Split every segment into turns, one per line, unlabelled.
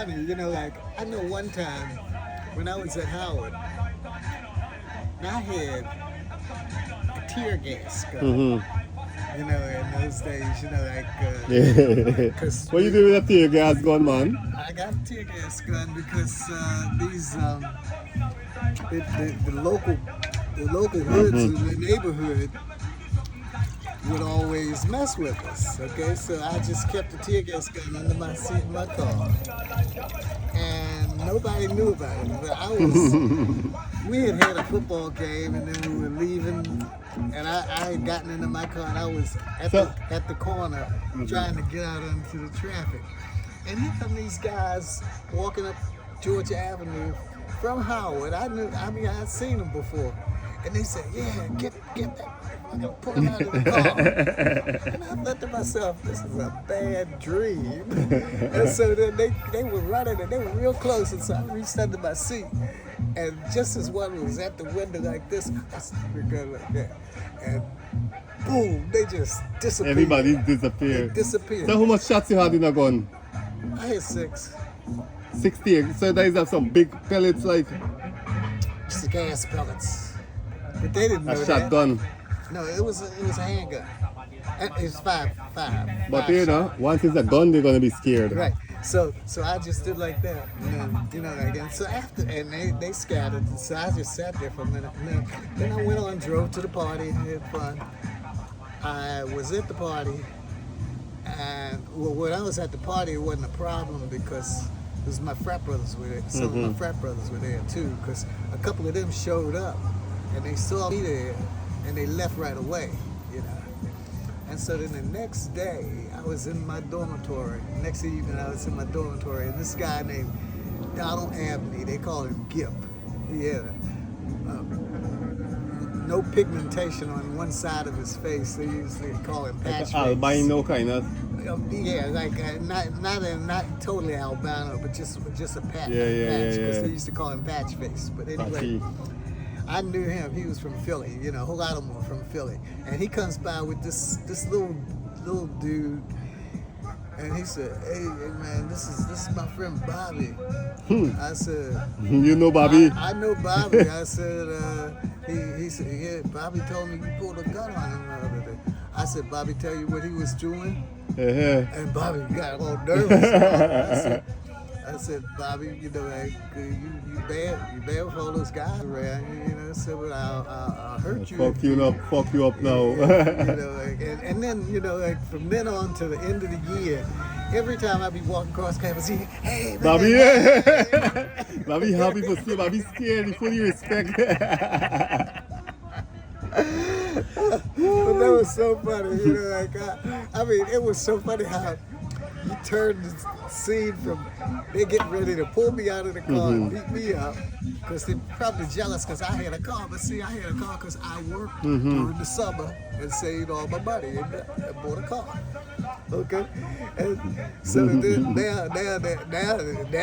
funny, like I know one time when I was at Howard, I had a tear gas gun.
Mm-hmm.
In those days,
Yeah.
because
What you do with a tear gas gun, man?
I got a tear gas gun because these the local hoods in the neighborhood would always mess with us. Okay, so I just kept the tear gas gun under my seat in my car, and nobody knew about it. But we had a football game, and then we were leaving, and I had gotten into my car, and I was at the corner trying to get out into the traffic, and here come these guys walking up Georgia Avenue from Howard. I'd seen them before, and they said, "Yeah, get that." I'm gonna pull him out of the car. And I thought to myself, this is a bad dream. And so then they were running and they were real close. And so I reached under my seat. And just as one was at the window like this, I started to go like that. And boom, they just disappeared.
Everybody disappeared.
They disappeared.
So how much shots you had in a gun?
I had 6.
60. So there is some big pellets like
Just the gas pellets. But they didn't know
a
that.
shotgun.
No, it was a handgun. It's five.
But
five
know, once it's a gun, they're gonna be scared.
Right. So I just did like that, and then and so after, and they scattered. And so I just sat there for a minute, and then I went on, drove to the party, had fun. I was at the party, and when I was at the party, it wasn't a problem because my frat brothers were there. Some of my frat brothers were there too, because a couple of them showed up, and they saw me there, and they left right away, And so then the next day, I was in my dormitory. Next evening, I was in my dormitory, and this guy named Donald Abney, they call him Gip. He had no pigmentation on one side of his face. They usually call him patch face.
Albino kind of.
Yeah, like not totally albino, but just a patch.
Yeah.
Because they used to call him patch face. But anyway.
Patchy.
I knew him. He was from Philly, a whole lot of them were from Philly. And he comes by with this little dude, and he said, "Hey man, this is my friend Bobby." I said,
You know Bobby?
I know Bobby. I said, he said, "Yeah, Bobby told me you pulled a gun on him the other day." I said, "Bobby tell you what he was doing?" And Bobby got all nervous. I said, "Bobby, you bad with all those guys around you, so but I'll hurt you."
Fuck you up now.
And then, from then on to the end of the year, every time I be walking across campus, hey, man,
Bobby, Bobby happy for see, Bobby scared, he fully respect.
But that was so funny, I mean, it was so funny how you turned the scene from they getting ready to pull me out of the car and beat me up because they're probably jealous because I had a car. But see, I had a car because I worked during the summer and saved all my money and bought a car. Okay, and so then now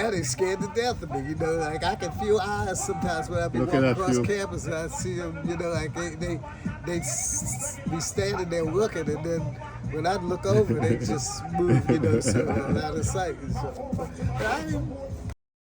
they scared to death of me. Like I can feel eyes sometimes when I be walking across campus and I see them. Like they be standing there looking, and then when I look over, they just move, so out of sight. So, but